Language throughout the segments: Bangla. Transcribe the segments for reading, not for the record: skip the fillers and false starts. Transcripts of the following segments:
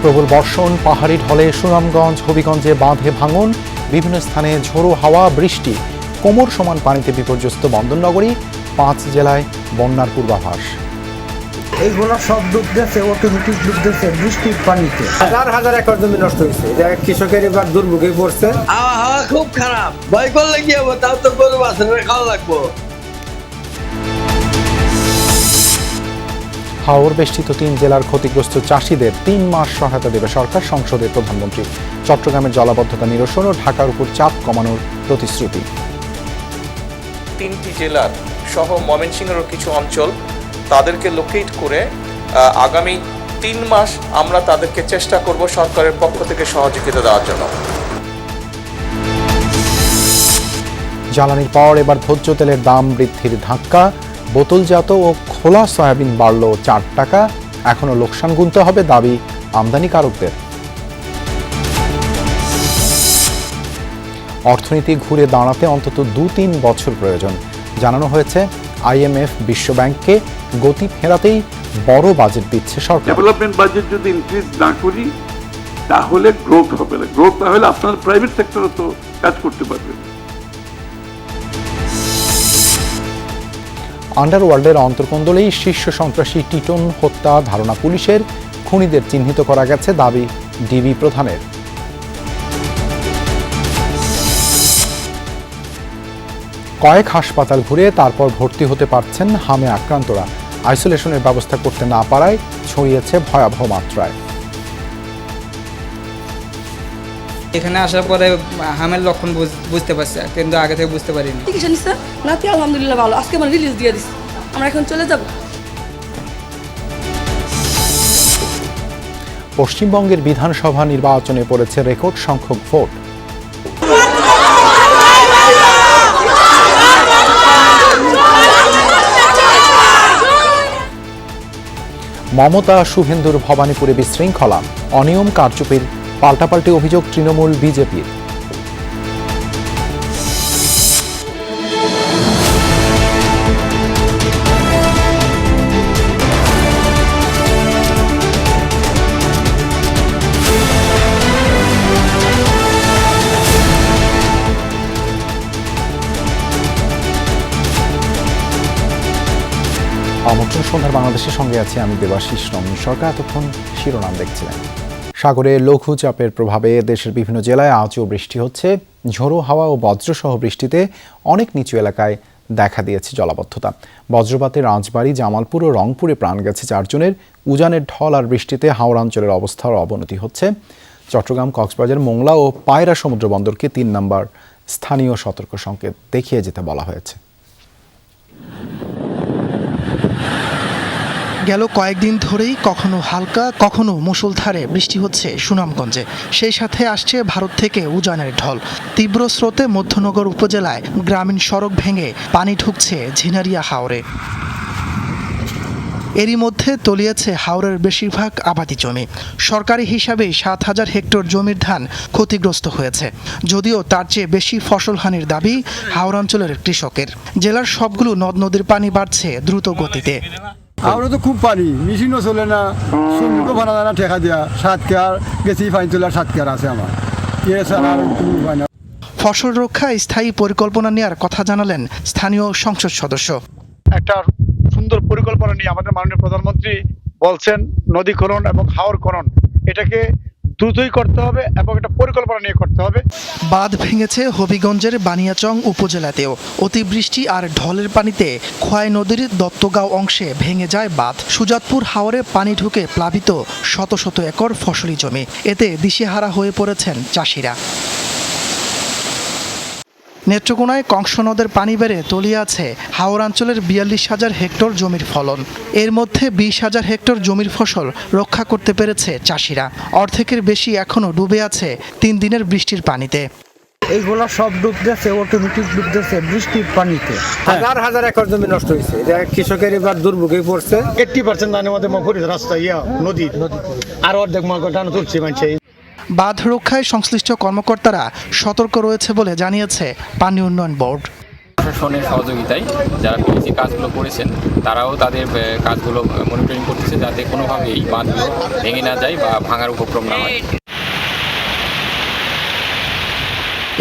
প্রবল বর্ষণ, পাহাড়ি ঢলে সুনামগঞ্জ, হবিগঞ্জে বাঁধে ভাঙন, বিভিন্ন স্থানে ঝোড়ো হাওয়া, বৃষ্টি, কোমর সমান পানিতে বিপর্যস্ত বন্দরনগরী, 5 জেলায় বন্যার পূর্বাভাস। এইগুলো সব ডুব দিয়েছে, অটোমেটিক ডুব দিয়েছে বৃষ্টির পানিতে। হাজার হাজার একর জমি নষ্ট হয়েছে, এটা কৃষকের এবার দুর্ভোগে পড়ছে। হাওয়া খুব খারাপ, ভয় করলে কি হবো, তাও তো গরু বাছুরের খাওয়া লাগবো। হাওর বেষ্টিত 3 জেলার ক্ষতিগ্রস্ত চাষিদের 3 মাস সহায়তা দেবে সরকার, সংসদে প্রধানমন্ত্রী। চট্টগ্রামের জলাবদ্ধতা নিরসন ও ঢাকার উপর চাপ কমানোর প্রতিশ্রুতি। 3টি জেলার সহ ময়মনসিংহেরও কিছু অঞ্চল তাদেরকে লোকেট করে আগামী 3 মাস আমরা তাদেরকে চেষ্টা করব সরকারের পক্ষ থেকে সহযোগিতা দেওয়ার জন্য। জ্বালানির পর এবার ভোজ্য তেলের দাম বৃদ্ধির ধাক্কা, বোতলজাত ও খোলা সয়াবিন বাড়ল 4 টাকা, এখনও লোকসান গুনতে হবে, দাবি আমদানিকারকদের। অর্থনীতি ঘুরে দাঁড়াতে অন্তত 2-3 বছর প্রয়োজন, জানানো হয়েছে IMF বিশ্বব্যাংককে। গতি ফেরাতেই বড় বাজেট দিচ্ছে সরকার। ডেভেলপমেন্ট বাজেট যদি ইনক্রিজ না করি তাহলে গ্রোথ হবে না, গ্রোথ না হলে আপনার প্রাইভেট সেক্টরও তো কাজ করতে পারবে। আন্ডারওয়ার্ল্ডের অন্তর্কন্দলেই শীর্ষ সন্ত্রাসী টিটন হত্যা ধারণা পুলিশের, খুনিদের চিহ্নিত করা গেছে, দাবি ডিবি প্রধানের। কয়েক হাসপাতাল ঘুরে তারপর ভর্তি হতে পারছেন হামে আক্রান্তরা, আইসোলেশনের ব্যবস্থা করতে না পারায় ছড়িয়েছে ভয়াবহ মাত্রায়। এখানে আসার পরে হামের লক্ষণ বুঝতে পারছি, কিন্তু আগে থেকে বুঝতে পারিনি। চিকিৎসা নিচ্ছে নাতি আলহামদুলিল্লাহ ভালো, আজকে আমার রিলিজ দিয়ে দিচ্ছে, আমরা এখন চলে যাব। পশ্চিমবঙ্গের বিধানসভা নির্বাচনে পড়েছে রেকর্ড সংখ্যক ভোট। মমতা শুভেন্দুর ভবানীপুরে বিশৃঙ্খলা, অনিয়ম কারচুপির পাল্টাপাল্টি অভিযোগ তৃণমূল বিজেপির। আমন্ত্রণ সন্ধ্যার বাংলাদেশের সঙ্গে আছে আমি দেবাশিস রমন সরকার। এতক্ষণ শিরোনাম দেখছিলেন। সাগরে লঘুচাপের প্রভাবে দেশের বিভিন্ন জেলায় আজও বৃষ্টি হচ্ছে। ঝোড়ো হাওয়া ও বজ্রসহ বৃষ্টিতে অনেক নিচু এলাকায় দেখা দিয়েছে জলাবদ্ধতা। বজ্রপাতে রাজবাড়ী, জামালপুর ও রংপুরে প্রাণ গেছে 4 জনের। উজানের ঢল আর বৃষ্টিতে হাওড় অঞ্চলের অবস্থার অবনতি হচ্ছে। চট্টগ্রাম, কক্সবাজার, মোংলা ও পায়রা সমুদ্র বন্দরকে 3 নম্বর স্থানীয় সতর্ক সংকেত দেখিয়ে যেতে বলা হয়েছে। গেল কয়েকদিন ধরেই কখনো হালকা কখনো মুষলধারে বৃষ্টি হচ্ছে সুনামগঞ্জে। সেই সাথে আসছে ভারত থেকে উজানের ঢল। তীব্র স্রোতে মধ্যনগর উপজেলায় গ্রামীণ সড়ক ভেঙে পানি ঢুকছে ঝিনারিয়া হাওরে। এরই মধ্যে তলিয়েছে হাওরের বেশিরভাগ আবাদি জমি। সরকারি হিসাবে 7,000 হেক্টর জমির ধান ক্ষতিগ্রস্ত হয়েছে, যদিও তার চেয়ে বেশি ফসলহানির দাবি হাওর অঞ্চলের কৃষকের। জেলার সবগুলো নদ নদীর পানি বাড়ছে দ্রুত গতিতে। আমরা তো খুব পানি, মেশিনও চলে না, শ্রমিকও ভাড়া না, ঠেকা দেওয়া 7 কেয়ার গেছি, ফাইন তোলার 7 কেয়ার আছে আমার, এছাড়া আর কোনো উপায় না। ফসল রক্ষায় স্থায়ী পরিকল্পনা নেওয়ার কথা জানালেন স্থানীয় সংসদ সদস্য। একটা সুন্দর পরিকল্পনা নিয়ে আমাদের মাননীয় প্রধানমন্ত্রী বলছেন নদীকরণ এবং হাওরকরণ, এটাকে দ্রুতই করতে হবে এবং একটা পরিকল্পনা নিয়ে করতে হবে। বাঁধ ভেঙেছে হবিগঞ্জের বানিয়াচং উপজেলাতেও। অতিবৃষ্টি আর ঢলের পানিতে খোয়াই নদীর দত্তগাঁও অংশে ভেঙে যায় বাঁধ। সুজাতপুর হাওরে পানি ঢুকে প্লাবিত শত শত একর ফসলি জমি, এতে দিশেহারা হয়ে পড়েছেন চাষিরা। নেত্রকোনায় কংস নদের পানি বেড়ে তলিয়ে আছে হাওর অঞ্চলের 42,000 হেক্টর জমির ফলন। এর মধ্যে 20,000 হেক্টর জমির ফসল রক্ষা করতে পেরেছে চাষিরা। অর্ধেকের বেশি এখনও ডুবে আছে 3 দিনের বৃষ্টির পানিতে। এইগুলো সব ডুব দিয়েছে, অটোমেটিক ডুব দিয়েছে বৃষ্টির পানিতে। হাজার হাজার একর জমি নষ্ট হয়েছে, এটা কৃষকের এবার দুর্ভোগে পড়ছে। 80% ধানের মধ্যে রাস্তা নদী আর অর্ধেক ধান তুলছে মানুষ। বাঁধ রক্ষায় সংশ্লিষ্ট কর্মকর্তারা সতর্ক রয়েছে বলে জানিয়েছে পানি উন্নয়ন বোর্ড। প্রশাসনের সহযোগিতায় যারা পিএসসি কাজগুলো করেছেন তারাও তাদের কাজগুলো মনিটরিং করতেছে যাতে কোনোভাবেই এই বাঁধগুলো ভেঙে না যায় বা ভাঙার উপক্রম না হয়।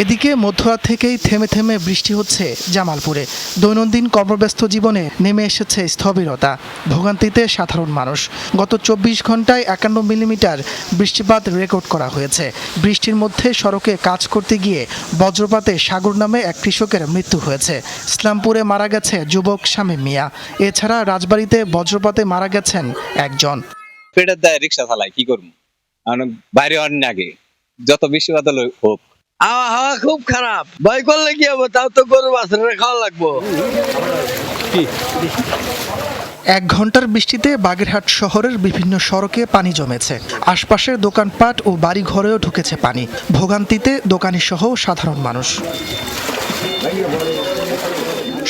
এদিকে মধ্যরাত থেকেই থেমে থেমে বৃষ্টি হচ্ছে জামালপুরে। দৈনন্দিন কর্মব্যস্ত জীবনে নেমে এসেছে স্থবিরতা, ভোগান্তিতে সাধারণ মানুষ। গত 24 ঘন্টায় 51 মিলিমিটার বৃষ্টিপাত রেকর্ড করা হয়েছে। বৃষ্টির মধ্যে সড়কে কাজ করতে গিয়ে বজ্রপাতে সাগর নামে এক কৃষকের মৃত্যু হয়েছে। ইসলামপুরে মারা গেছে যুবক শামীম মিয়া। এছাড়া রাজবাড়ীতে বজ্রপাতে মারা গেছেন একজন। পেটের দায় রিক্সা চালাই, কি করবো, বাইরে অন্য আগে যত বৃষ্টিপাত হোক। হাওয়া খুব খারাপ, ভয় করলে কি হবে, তাও তো গরু বাছুরের খাওয়া লাগবো। 1 ঘন্টার বৃষ্টিতে বাগেরহাট শহরের বিভিন্ন সড়কে পানি জমেছে। আশপাশের দোকানপাট ও বাড়িঘরেও ঢুকেছে পানি। ভোগান্তিতে দোকানি সহ সাধারণ মানুষ।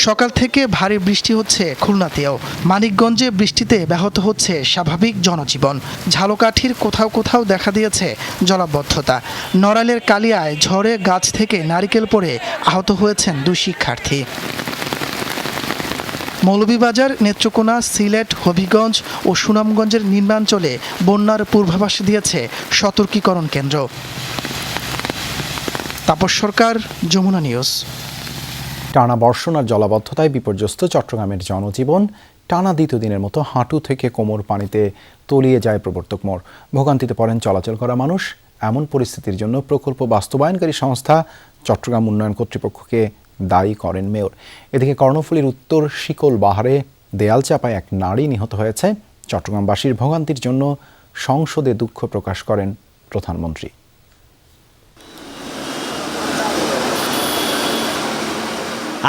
সকাল থেকে ভারী বৃষ্টি হচ্ছে খুলনাতেও। মানিকগঞ্জে বৃষ্টিতে ব্যাহত হচ্ছে স্বাভাবিক জনজীবন। ঝালকাঠির কোথাও কোথাও দেখা দিয়েছে জলাবদ্ধতা। নড়াইলের কালিয়ায় ঝড়ে গাছ থেকে নারিকেল পড়ে আহত হয়েছেন 2 শিক্ষার্থী। মৌলভীবাজার, নেত্রকোনা, সিলেট, হবিগঞ্জ ও সুনামগঞ্জের নিম্নাঞ্চলে বন্যার পূর্বাভাস দিয়েছে সতর্কীকরণ কেন্দ্র। তাপস সরকার, যমুনা নিউজ। টানা বর্ষণ আর জলাবদ্ধতায় বিপর্যস্ত চট্টগ্রামের জনজীবন। টানা 2 দিনের মতো হাঁটু থেকে কোমর পানিতে তলিয়ে যায় প্রবর্তক মোড়। ভোগান্তিতে পড়েন চলাচল করা মানুষ। এমন পরিস্থিতির জন্য প্রকল্প বাস্তবায়নকারী সংস্থা চট্টগ্রাম উন্নয়ন কর্তৃপক্ষকে দায়ী করেন মেয়র। এদিকে কর্ণফুলীর উত্তর শিকল বাহারে দেয়াল চাপায় এক নারী নিহত হয়েছে। চট্টগ্রামবাসীর ভোগান্তির জন্য সংসদে দুঃখ প্রকাশ করেন প্রধানমন্ত্রী।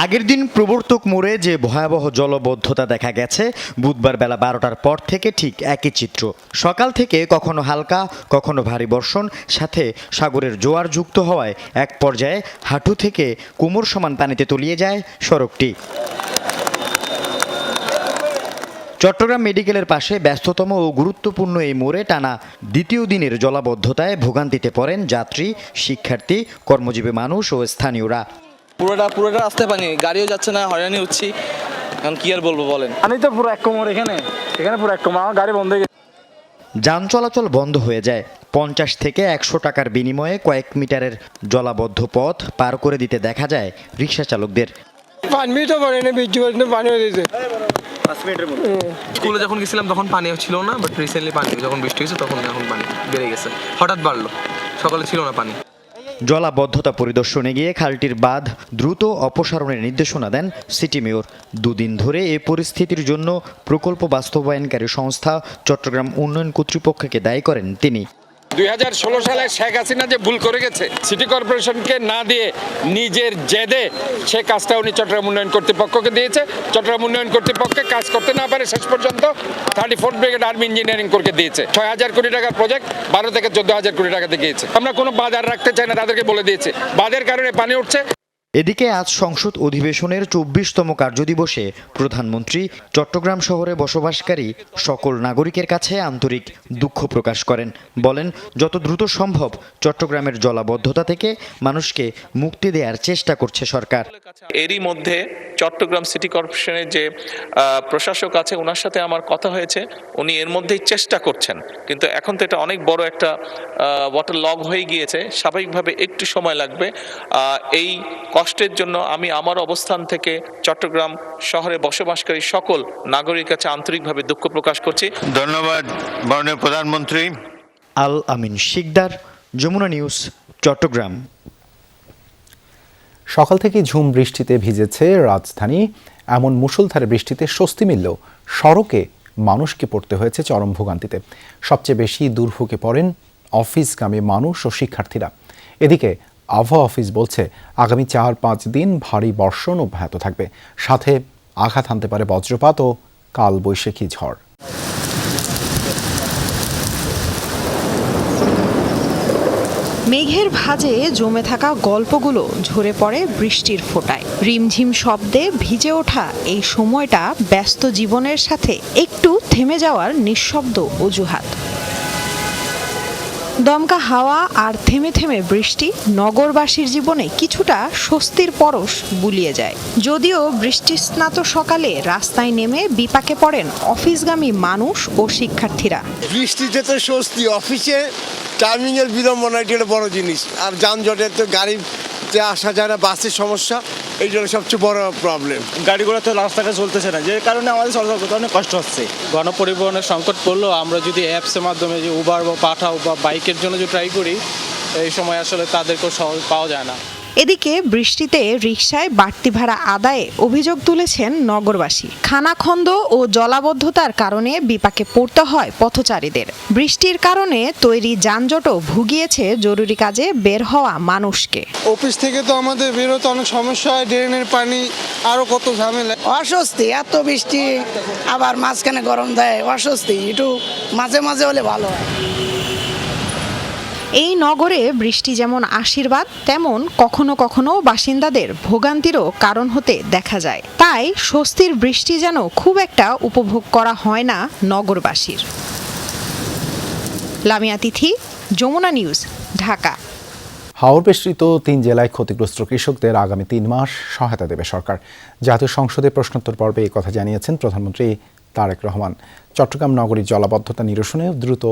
আগের দিন প্রবর্তক মোড়ে যে ভয়াবহ জলবদ্ধতা দেখা গেছে, বুধবার বেলা 12টার পর থেকে ঠিক একই চিত্র। সকাল থেকে কখনো হালকা কখনো ভারী বর্ষণ, সাথে সাগরের জোয়ার যুক্ত হওয়ায় এক পর্যায়ে হাঁটু থেকে কোমর সমান পানিতে তলিয়ে যায় সড়কটি। চট্টগ্রাম মেডিকেলের পাশে ব্যস্ততম ও গুরুত্বপূর্ণ এই মোড়ে টানা 2য় দিনের জলাবদ্ধতায় ভোগান্তিতে পড়েন যাত্রী, শিক্ষার্থী, কর্মজীবী মানুষ ও স্থানীয়রা। পুরোটা রাস্তায় পানি, গাড়িও যাচ্ছে না, হয়রানি হচ্ছি। এখন কি আর বলবো বলেন, আমি তো পুরো এক কোমর, এখানে পুরো এক কোমর, আমার গাড়ি বন্ধ হয়ে গেছে। যান চলাচল বন্ধ হয়ে যায়। 50 থেকে 100 টাকার বিনিময়ে কয়েক মিটারের জলাবদ্ধ পথ পার করে দিতে দেখা যায় রিক্সা চালকদের। 5 মিনিটও পরে না, বৃষ্টি পড়ে পানি হয়ে গেছে। 5 মিনিটের মধ্যে। স্কুলে যখন গেছিলাম তখন পানি ছিল না, বাট রিসেন্টলি পানি, যখন বৃষ্টি হয়েছে তখন এখন পানি বেড়ে গেছে, হঠাৎ বাড়লো, সকালে ছিল না পানি। জলাবদ্ধতা পরিদর্শনে গিয়ে খালটির বাঁধ দ্রুত অপসারণের নির্দেশনা দেন সিটি মেয়র। 2 দিন ধরে এই পরিস্থিতির জন্য প্রকল্প বাস্তবায়নকারী সংস্থা চট্টগ্রাম উন্নয়ন কর্তৃপক্ষকে দায়ী করেন তিনি। 2016 সালে শেখ হাসিনা যে ভুল করে গেছে, সিটি কর্পোরেশনকে না দিয়ে নিজের জেদে সে কাজটা উনি চট্টগ্রাম উন্নয়ন কর্তৃপক্ষকে দিয়েছে। চট্টগ্রাম উন্নয়ন কর্তৃপক্ষকে কাজ করতে না পারে শেষ পর্যন্ত 34th ব্রিগেড আর্মি ইঞ্জিনিয়ারিং করকে দিয়েছে। 6,000 কোটি টাকার প্রজেক্ট 12 থেকে 14,000 কোটি টাকাতে গিয়েছে। আমরা কোনো বাজার রাখতে চাই না, তাদেরকে বলে দিয়েছে বাঁধের কারণে পানি উঠছে। এদিকে আজ সংসদ অধিবেশনের 24তম কার্যদিবসে প্রধানমন্ত্রী চট্টগ্রাম শহরে বসবাসকারী সকল নাগরিকের কাছে আন্তরিক দুঃখ প্রকাশ করেন। বলেন, যত দ্রুত সম্ভব চট্টগ্রামের জলাবদ্ধতা থেকে মানুষকে মুক্তি দেওয়ার চেষ্টা করছে সরকার। এরই মধ্যে চট্টগ্রাম সিটি কর্পোরেশনের যে প্রশাসক আছে ওনার সাথে আমার কথা হয়েছে, উনি এর মধ্যেই চেষ্টা করছেন, কিন্তু এখন তো এটা অনেক বড় একটা ওয়াটার লগ হয়ে গিয়েছে, স্বাভাবিকভাবে একটু সময় লাগবে। এই কষ্টের জন্য আমি আমার অবস্থান থেকে চট্টগ্রাম শহরে বসবাসকারী সকল নাগরিকের কাছে আন্তরিকভাবে দুঃখ প্রকাশ করছি। ধন্যবাদ মাননীয় প্রধানমন্ত্রী। আল আমিন শিকদার, যমুনা নিউজ, চট্টগ্রাম। সকাল থেকে ঝুম বৃষ্টিতে ভিজেছে রাজধানী। এমন মুষলধারে বৃষ্টিতে স্বস্তি মিললেও সড়কে মানুষকে পড়তে হয়েছে চরম ভোগান্তিতে। সবচেয়ে বেশি দুর্ভোগে পড়েন অফিসগামী মানুষ ও শিক্ষার্থীরা। এদিকে আবহাওয়া অফিস বলছে আগামী 4-5 দিন ভারী বর্ষণ অব্যাহত থাকবে, সাথে আঘাত হানতে পারে বজ্রপাত ও কালবৈশাখী ঝড়। মেঘের ভাঁজে জমে থাকা গল্পগুলো ঝরে পড়ে বৃষ্টির ফোঁটায়। রিমঝিম শব্দে ভিজে ওঠা এই সময়টা ব্যস্ত জীবনের সাথে একটু থেমে যাওয়ার নিঃশব্দ অজুহাত। দমকা হাওয়া আর থেমে থেমে বৃষ্টি নগরবাসীর জীবনে কিছুটা স্বস্তির পরশ বুলিয়ে যায়। যদিও বৃষ্টিস্নাত সকালে রাস্তায় নেমে বিপাকে পড়েন অফিসগামী মানুষ ও শিক্ষার্থীরা। বৃষ্টিতে তো স্বস্তি, অফিসে টাইমিংয়ের বিড়ম্বনা এটা বড় জিনিস, আর যানজটের তো গাড়িতে আসা যায় না, বাসের সমস্যা, এই জন্য সবচেয়ে বড় প্রবলেম। গাড়িগুলো তো রাস্তাটা চলতেছে না, যে কারণে আমাদের চলাচল করতে অনেক কষ্ট হচ্ছে। গণপরিবহনের সংকট পড়লেও আমরা যদি অ্যাপসের মাধ্যমে যে উবার বা পাঠাও বা বাইকের জন্য যে ট্রাই করি, এই সময় আসলে তাদেরকেও সহজ পাওয়া যায় না। এদিকে বৃষ্টিতে রিকশায় বাড়তি ভাড়া আদায়ে অভিযোগ তুলেছেন নগরবাসী। খানাখন্দ ও জলাবদ্ধতার কারণে বিপাকে পড়তে হয় পথচারীদের। বৃষ্টির কারণে তৈরি যানজটও ভুগিয়েছে জরুরি কাজে বের হওয়া মানুষকে। অফিস থেকে তো আমাদের বেরোতে অনেক সমস্যা হয়, ড্রেনের পানি, আরো কত ঝামেলা। অস্বস্তি, এত বৃষ্টি আবার মাঝখানে গরম দেয়, অস্বস্তি। একটু মাঝে মাঝে হলে ভালো হয়। এই নগরে বৃষ্টি যেমন আশীর্বাদ, তেমন কখনো কখনো বাসিন্দাদের ভোগান্তিরও কারণ হতে দেখা যায়। তাই স্বস্তির বৃষ্টি যেন খুব একটা উপভোগ করা হয় না নগরবাসীর। লামিয়া তিথি, যমুনা নিউজ, ঢাকা। হাওর বেষ্টিত 3 জেলায় ক্ষতিগ্রস্ত কৃষকদের আগামী 3 মাস সহায়তা দেবে সরকার। জাতীয় সংসদে প্রশ্নোত্তর পর্বে এই কথা জানিয়েছেন প্রধানমন্ত্রী তারেক রহমান। চট্টগ্রাম নগরীর জলাবদ্ধতা নিরসনে দ্রুত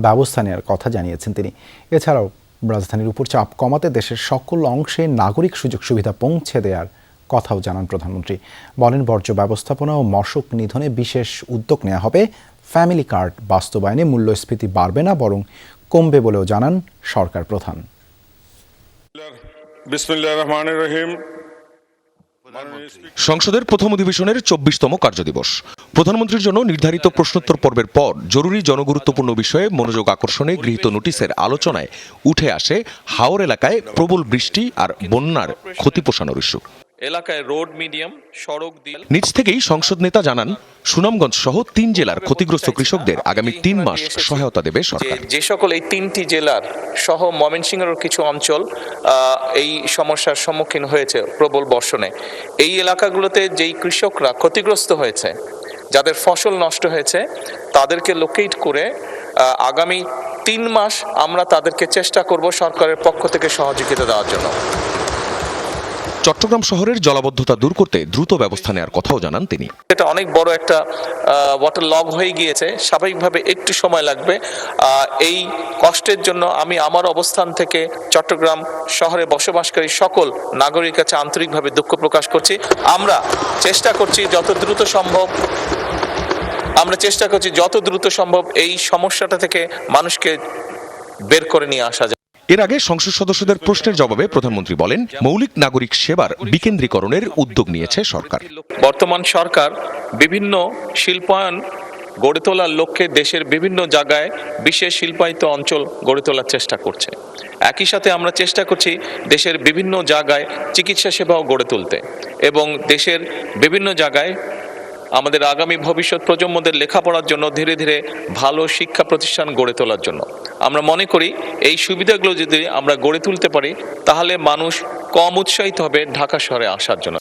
ব্যবস্থা নেওয়ার কথা জানিয়েছেন তিনি। এছাড়াও রাজধানীর উপর চাপ কমাতে দেশের সকল অংশে নাগরিক সুযোগ সুবিধা পৌঁছে দেওয়ার কথাও জানান প্রধানমন্ত্রী। বলেন, বর্জ্য ব্যবস্থাপনা ও মশক নিধনে বিশেষ উদ্যোগ নেওয়া হবে। ফ্যামিলি কার্ড বাস্তবায়নে মূল্যস্ফীতি বাড়বে না, বরং কমবে বলেও জানান সরকার প্রধান। বিসমিল্লাহির রহমানির রহিম। সংসদের প্রথম অধিবেশনের 24তম কার্যদিবস। প্রধানমন্ত্রীর জন্য নির্ধারিত প্রশ্নোত্তর পর্বের পর জরুরি জনগুরুত্বপূর্ণ বিষয়ে মনোযোগ আকর্ষণে গৃহীত নোটিশের আলোচনায় উঠে আসে হাওর এলাকায় প্রবল বৃষ্টি আর বন্যার ক্ষতি পোষানোর ইস্যু। এলাকায় রোড, মিডিয়াম, সড়ক দিয়ে নিজ থেকেই সংসদ নেতা জানান, সুনামগঞ্জ সহ 3 জেলার ক্ষতিগ্রস্ত কৃষকদের আগামী 3 মাস সহায়তা দেবে সরকার। যে সকল এই 3টি জেলার সহ ময়মনসিংহের কিছু অঞ্চল এই সমস্যার সম্মুখীন হয়েছে প্রবল বর্ষণে, এই এলাকাগুলোতে যেই কৃষকরা ক্ষতিগ্রস্ত হয়েছে, যাদের ফসল নষ্ট হয়েছে, তাদেরকে লোকেট করে আগামী 3 মাস আমরা তাদেরকে চেষ্টা করব সরকারের পক্ষ থেকে সহযোগিতা দেওয়ার জন্য। চট্টগ্রাম শহরের জলাবদ্ধতা দূর করতে দ্রুত ব্যবস্থা নেওয়ার কথাও জানান তিনি। এটা অনেক বড় একটা ওয়াটার লগ হয়ে গিয়েছে, স্বাভাবিকভাবে একটু সময় লাগবে। এই কষ্টের জন্য আমি আমার অবস্থান থেকে চট্টগ্রাম শহরে বসবাসকারী সকল নাগরিকের কাছে আন্তরিকভাবে দুঃখ প্রকাশ করছি। আমরা চেষ্টা করছি যত দ্রুত সম্ভব এই সমস্যাটা থেকে মানুষকে বের করে নিয়ে আসা যায়। এর আগে সংসদ সদস্যদের প্রশ্নের জবাবে প্রধানমন্ত্রী বলেন, মৌলিক নাগরিক সেবার বিকেন্দ্রীকরণের উদ্যোগ নিয়েছে সরকার। বর্তমান সরকার বিভিন্ন শিল্পায়ন গড়ে তোলার লক্ষ্যে দেশের বিভিন্ন জায়গায় বিশেষ শিল্পায়িত অঞ্চল গড়ে তোলার চেষ্টা করছে। একই সাথে আমরা চেষ্টা করছি দেশের বিভিন্ন জায়গায় চিকিৎসা সেবাও গড়ে তুলতে এবং দেশের বিভিন্ন জায়গায় আমাদের আগামী ভবিষ্যৎ প্রজন্মদের লেখাপড়ার জন্য ধীরে ধীরে ভালো শিক্ষা প্রতিষ্ঠান গড়ে তোলার জন্য। আমরা মনে করি এই সুবিধাগুলো যদি আমরা গড়ে তুলতে পারি, তাহলে মানুষ কম উৎসাহিত হবে ঢাকা শহরে আসার জন্য।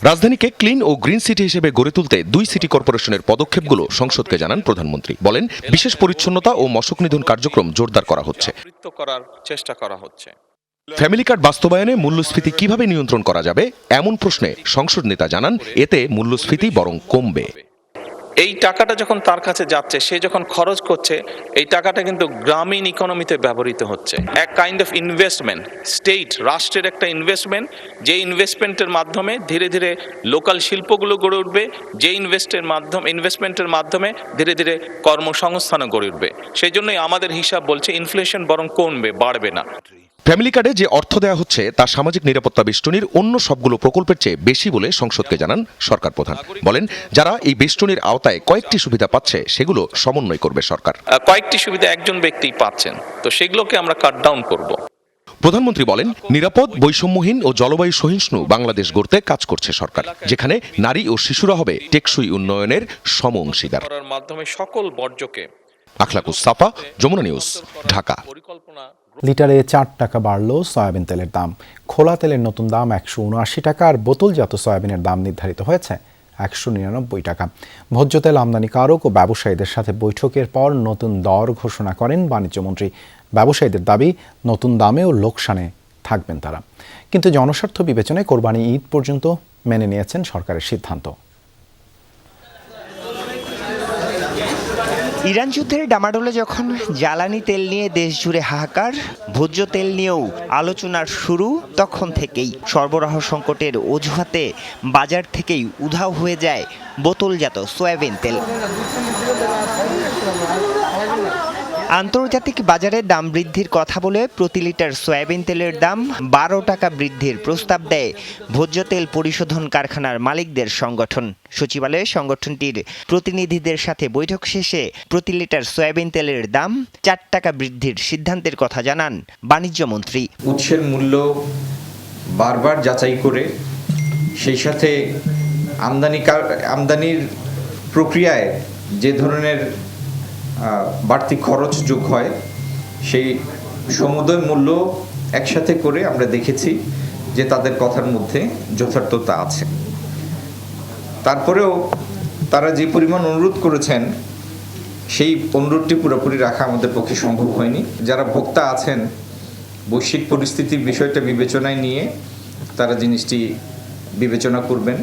রাজধানীকে ক্লিন ও গ্রিন সিটি হিসেবে গড়ে তুলতে 2 সিটি কর্পোরেশনের পদক্ষেপগুলো সংসদকে জানান প্রধানমন্ত্রী। বলেন, বিশেষ পরিচ্ছন্নতা ও মশক নিধন কার্যক্রম জোরদার করা হচ্ছে। চেষ্টা করা হচ্ছে। ফ্যামিলি কার্ড বাস্তবায়নে মূল্যস্ফীতি কিভাবে নিয়ন্ত্রণ করা যাবে এমন প্রশ্নে সংসদ নেতা জানান, এতে মূল্যস্ফীতি বরং কমবে। এই টাকাটা যখন তার কাছে যাচ্ছে, সে যখন খরচ করছে, এই টাকাটা কিন্তু গ্রামীণ ইকোনমিতে ব্যবহৃত হচ্ছে। এক কাইন্ড অফ ইনভেস্টমেন্ট, রাষ্ট্রের একটা ইনভেস্টমেন্ট, যে ইনভেস্টমেন্টের মাধ্যমে ধীরে ধীরে লোকাল শিল্পগুলো গড়ে উঠবে, যে ইনভেস্টমেন্টের মাধ্যমে ধীরে ধীরে কর্মসংস্থানও গড়ে উঠবে। সেই জন্যই আমাদের হিসাব বলছে ইনফ্লেশন বরং কমবে, বাড়বে না। ফ্যামিলি কার্ডে যে অর্থ দেওয়া হচ্ছে তা সামাজিক নিরাপত্তা বেষ্টনীর অন্য সবগুলো প্রকল্পের চেয়ে বেশি বলে সংসদকে জানান সরকার প্রধান। বলেন, যারা এই বেষ্টনীর আওতায় কয়েকটি সুবিধা পাচ্ছে সেগুলো সমন্বয় করবে সরকার। কয়েকটি সুবিধা একজন ব্যক্তি পাচ্ছেন, তো সেগুলোকে আমরা কাট ডাউন করব। প্রধানমন্ত্রী বলেন, নিরাপদ, বৈষম্যহীন ও জলবায়ু সহিষ্ণু বাংলাদেশ গড়তে কাজ করছে সরকার, যেখানে নারী ও শিশুরা হবে টেকসই উন্নয়নের সম অংশীদার। মাধ্যমে সকল বর্জ্যকে। আখলাকুস সাফা, যমুনা নিউজ, ঢাকা। লিটারে 4 টাকা বাড়ল সয়াবিন তেলের দাম। খোলা তেলের নতুন দাম 179 টাকা আর বোতলজাত সয়াবিনের দাম নির্ধারিত হয়েছে 199 টাকা। ভোজ্য তেল আমদানিকারক ও ব্যবসায়ীদের সাথে বৈঠকের পর নতুন দর ঘোষণা করেন বাণিজ্যমন্ত্রী ব্যবসায়ীদের দাবি নতুন দামে ও লোকসানে থাকবেন তারা। কিন্তু জনস্বার্থ বিবেচনায় কোরবানি ঈদ পর্যন্ত মেনে নিয়েছেন সরকারের সিদ্ধান্ত। ইরান যুদ্ধের ডামাডোলে যখন জ্বালানি তেল নিয়ে দেশ জুড়ে হাহাকার, ভোজ্য তেল নিয়েও আলোচনার শুরু তখন থেকেই সরবরাহ সংকটের অজুহাতে বাজার থেকেই উধাও হয়ে যায় বোতলজাত সয়াবিন তেল। আন্তর্জাতিক বাজারে দাম বৃদ্ধির কথা বলে প্রতি লিটার সয়াবিন তেলের দাম 12 টাকা বৃদ্ধির প্রস্তাব দেয় ভোজ্য তেল পরিশোধন কারখানার মালিকদের সংগঠন। সচিবালয়ে সংগঠনটির প্রতিনিধিদের সাথে বৈঠক শেষে প্রতি লিটার সয়াবিন তেলের দাম 4 টাকা বৃদ্ধির সিদ্ধান্তের কথা জানান বাণিজ্যমন্ত্রী। উৎসের মূল্য বারবার যাচাই করে সেই সাথে আমদানির প্রক্রিয়ায় যে ধরনের বাড়তি খরচ যোগ হয় সেই সমুদয় মূল্য একসাথে করে আমরা দেখেছি যে তাদের কথার মধ্যে যথার্থতা আছে। তারপরেও তারা যে পরিমাণ অনুরোধ করেছেন সেই অনুরোধটি পুরোপুরি রাখা আমাদের পক্ষে সম্ভব হয়নি। যারা ভোক্তা আছেন বৈশ্বিক পরিস্থিতির বিষয়টা বিবেচনায় নিয়ে তারা জিনিসটি বিবেচনা করবেন।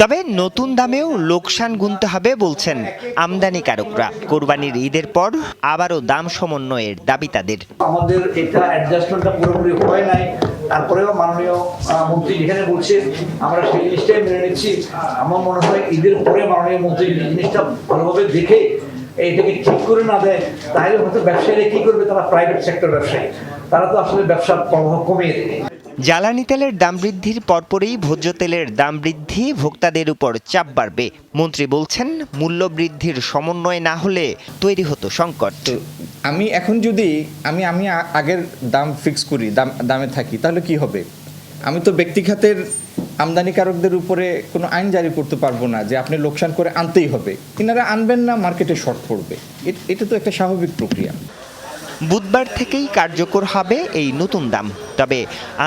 তবে নতুন দামেও লোকসান গুনতে হবে বলছেন আমদানিকারকরা। কোরবানির ঈদের পর আবারও দাম সমন্বয়ের দাবি তাদের। আমাদের এটা অ্যাডজাস্টমেন্টটা পুরোপুরি হয় নাই, তারপরেও মাননীয় মন্ত্রী যেখানে বলছে আমরা সেই জিনিসটাই মেনে নিচ্ছি। আমার মনে হয় ঈদের পরে মাননীয় মন্ত্রী জিনিসটা ভালোভাবে দেখে এইটাকে ঠিক করে না দেয় তাহলে হয়তো ব্যবসায়ীরা কি করবে, তারা প্রাইভেট সেক্টর ব্যবসায়ী, তারা তো আসলে ব্যবসার প্রভাব কমিয়ে দেবে। জ্বালানি তেলের দাম বৃদ্ধির পরপরই ভোজ্য তেলের দাম বৃদ্ধি ভোক্তাদের উপর চাপ বাড়বে। মন্ত্রী বলছেন মূল্য বৃদ্ধির সমন্বয় না হলে তৈরি হতো সংকট। আমি এখন যদি আমি আগের দাম ফিক্স করি, দামে থাকি, তাহলে কি হবে? আমি তো ব্যক্তি খাতের আমদানিকারকদের উপরে কোনো আইন জারি করতে পারবো না যে আপনি লোকসান করে আনতেই হবে। ইনারা আনবেন না, মার্কেটে শর্ট পড়বে। এটা তো একটা স্বাভাবিক প্রক্রিয়া। বুধবার থেকেই কার্যকর হবে এই নতুন দাম। তবে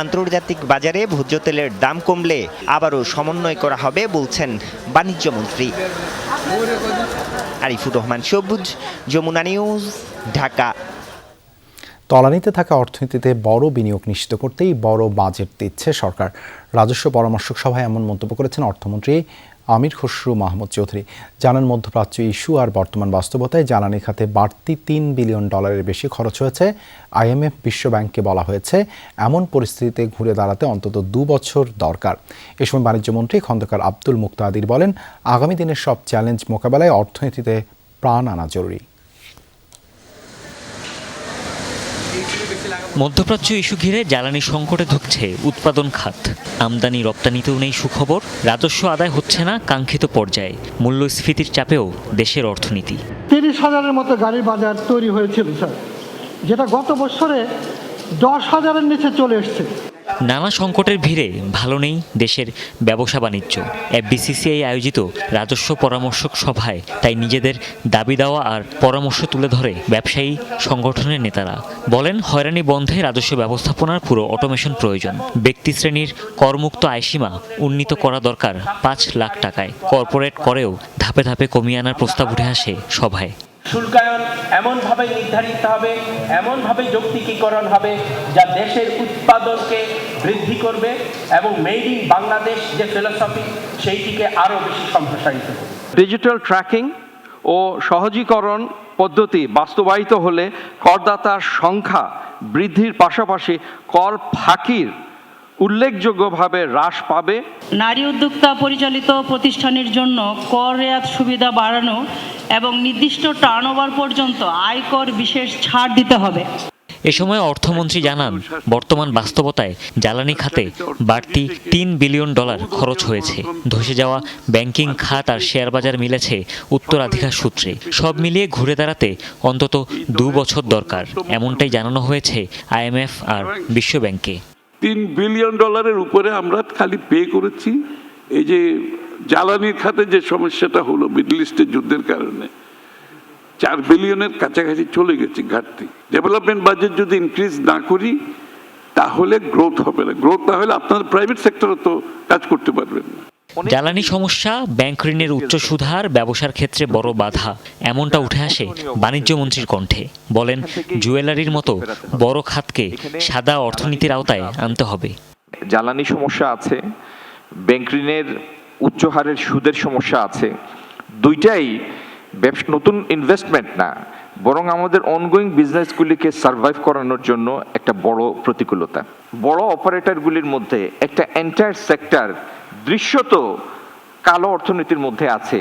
আন্তর্জাতিক বাজারে ভোজ্য তেলের দাম কমলে আবারও সমন্বয় করা হবে বলছেন বাণিজ্যমন্ত্রী। আরিফুর রহমান সবুজ, যমুনা নিউজ, ঢাকা। তলানিতে থাকা অর্থনীতিতে বড় বিনিয়োগ নিশ্চিত করতেই বড় বাজেট দিচ্ছে সরকার। রাজস্ব পরামর্শক সভায় এমন মন্তব্য করেছেন অর্থমন্ত্রী আমির খসরু মাহমুদ চৌধুরী। জানান মধ্যপ্রাচ্য ইস্যু আর বর্তমান বাস্তবতায় জ্বালানি খাতে বাড়তি $3 বিলিয়ন বেশি খরচ হয়েছে। IMF বিশ্বব্যাংককে বলা হয়েছে এমন পরিস্থিতিতে ঘুরে দাঁড়াতে অন্তত 2 বছর দরকার। এ সময় বাণিজ্যমন্ত্রী খন্দকার আব্দুল মুক্তাদির বলেন আগামী দিনের সব চ্যালেঞ্জ মোকাবেলায় অর্থনীতিতে প্রাণ আনা জরুরি। মধ্যপ্রাচ্য ইস্যু ঘিরে জ্বালানি সংকটে ধুঁকছে উৎপাদন খাত। আমদানি রপ্তানিতেও নেই সুখবর, রাজস্ব আদায় হচ্ছে না কাঙ্ক্ষিত পর্যায়ে, মূল্যস্ফীতির চাপেও দেশের অর্থনীতি। 30,000-এর মতো গাড়ির বাজার তৈরি হয়েছিল স্যার, যেটা গত বছরে 10,000-এর নিচে চলে এসছে। নানা সংকটের ভিড়ে ভালো নেই দেশের ব্যবসা বাণিজ্য। FBCCI আয়োজিত রাজস্ব পরামর্শক সভায় তাই নিজেদের দাবি দেওয়া আর পরামর্শ তুলে ধরে ব্যবসায়ী সংগঠনের নেতারা। বলেন হয়রানি বন্ধে রাজস্ব ব্যবস্থাপনার পুরো অটোমেশন প্রয়োজন। ব্যক্তি শ্রেণীর করমুক্ত আয়সীমা উন্নীত করা দরকার 5 লাখ টাকায়। কর্পোরেট করেও ধাপে ধাপে কমিয়ে আনার প্রস্তাব উঠে আসে সভায়। শুল্কায়ন এমনভাবে নির্ধারিত হবে, এমনভাবে যৌক্তিকীকরণ হবে যা দেশের উৎপাদনকে বৃদ্ধি করবে এবং মেড ইন বাংলাদেশ যে ফিলসফি সেইটিকে আরও বেশি সম্প্রসারিত করবে। ডিজিটাল ট্র্যাকিং ও সহজীকরণ পদ্ধতি বাস্তবায়িত হলে করদাতার সংখ্যা বৃদ্ধির পাশাপাশি কর ফাঁকির উল্লেখযোগ্যভাবে হ্রাস পাবে। নারী উদ্যোক্তা পরিচালিত প্রতিষ্ঠানের জন্য কর রেয়াত সুবিধা বাড়ানো এবং নির্দিষ্ট টার্নওভার পর্যন্ত আয়কর বিশেষ ছাড় দিতে হবে। এ সময় অর্থমন্ত্রী জানান বর্তমান বাস্তবতায় জ্বালানি খাতে বাড়তি $3 বিলিয়ন খরচ হয়েছে। ধসে যাওয়া ব্যাংকিং খাত আর শেয়ার বাজার মিলেছে উত্তরাধিকার সূত্রে। সব মিলিয়ে ঘুরে দাঁড়াতে অন্তত 2 বছর দরকার, এমনটাই জানানো হয়েছে IMF আর বিশ্বব্যাংকে। $3 বিলিয়ন উপরে আমরা খালি পে করেছি এই যে জ্বালানির খাতে যে সমস্যাটা হলো মিডল ইস্টের যুদ্ধের কারণে। $4 বিলিয়নের কাছাকাছি চলে গেছে ঘাটতি। ডেভেলপমেন্ট বাজেট যদি ইনক্রিজ না করি তাহলে গ্রোথ হবে না। গ্রোথ না হলে আপনার প্রাইভেট সেক্টরও তো কাজ করতে পারবেন না। জ্বালানি সমস্যা, ব্যাংক ঋণের উচ্চ সুদহার ব্যবসার ক্ষেত্রে বড় বাধা, এমনটা উঠে আসে বাণিজ্য মন্ত্রীর কণ্ঠে। বলেন, জুয়েলারির মতো বড় খাতকে সাদা অর্থনীতির আওতায় আনতে হবে। জ্বালানি সমস্যা আছে, ব্যাংক ঋণের উচ্চ হারের সুদের সমস্যা আছে, দুইটাই নতুন ইনভেস্টমেন্ট না, বরং আমাদের অনগোয়িং বিজনেসগুলিকে সার্ভাইভ করানোর জন্য একটা বড় প্রতিকূলতা। বড় অপারেটরগুলির মধ্যে একটা এন্টায়ার সেক্টর দৃশ্যত কালো অর্থনীতির মধ্যে আছে,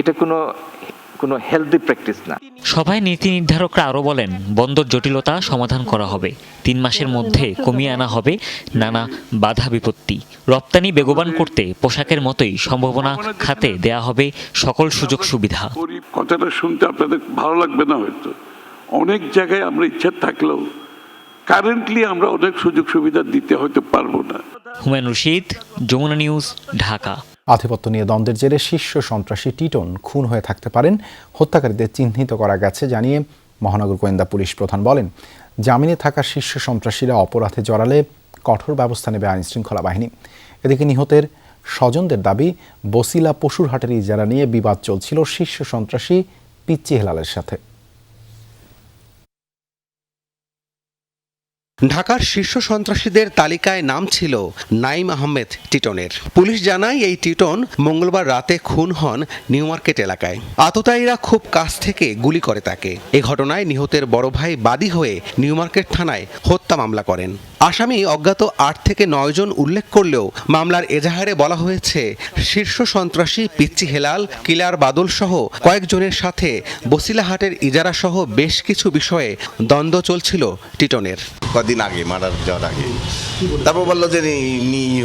এটা কোনো হেলদি প্র্যাকটিস না। সভায় নীতি নির্ধারকরা আরও বলেন, বন্দর জটিলতা সমাধান করা হবে, 3 মাসের মধ্যে কমিয়ে আনা হবে নানা বাধা বিপত্তি। রপ্তানি বেগবান করতে পোশাকের মতোই সম্ভাবনা খাতে দেয়া হবে সকল সুযোগ সুবিধা। কথাটা শুনতে আপনাদের ভালো লাগবে না হয়তো, অনেক জায়গায় আমরা ইচ্ছা থাকলেও কারেন্টলি আমরা অনেক সুযোগ সুবিধা দিতে হয়তো পারবো না। হুমায়ুন রশিদ, যমুনা নিউজ, ঢাকা। আধিপত্য নিয়ে দ্বন্দ্বের জেরে শীর্ষ সন্ত্রাসী টিটন খুন হয়ে থাকতে পারেন, হত্যাকারীদের চিহ্নিত করা গেছে জানিয়ে মহানগর গোয়েন্দা পুলিশ প্রধান বলেন, জামিনে থাকা শীর্ষ সন্ত্রাসীরা অপরাধে জড়ালে কঠোর ব্যবস্থা নেবে আইনশৃঙ্খলা বাহিনী। এদিকে নিহতের স্বজনদের দাবি, বসিলা পশুর হাটের ইজারা নিয়ে বিবাদ চলছিল শীর্ষ সন্ত্রাসী পিচ্চি হেলালের সাথে। ঢাকার শীর্ষ সন্ত্রাসীদের তালিকায় নাম ছিল নাইম আহমেদ টিটনের। পুলিশ জানায়, এই টিটন মঙ্গলবার রাতে খুন হন নিউ মার্কেট এলাকায়। আততায়ীরা খুব কাছ থেকে গুলি করে তাকে। এ ঘটনায় নিহতের বড় ভাই বাদী হয়ে নিউ মার্কেট থানায় হত্যা মামলা করেন। আসামি অজ্ঞাত 8 থেকে 9 জন উল্লেখ করলেও মামলার এজাহারে বলা হয়েছে, শীর্ষ সন্ত্রাসী পিচ্চি হেলাল, কিলার বাদল সহ কয়েকজনের সাথে বসিলাহাটের ইজারা সহ বেশ কিছু বিষয়ে দ্বন্দ্ব চলছিল টিটনের। কদিন আগে মার্ডার যাওয়ার আগে তারপর বললো যে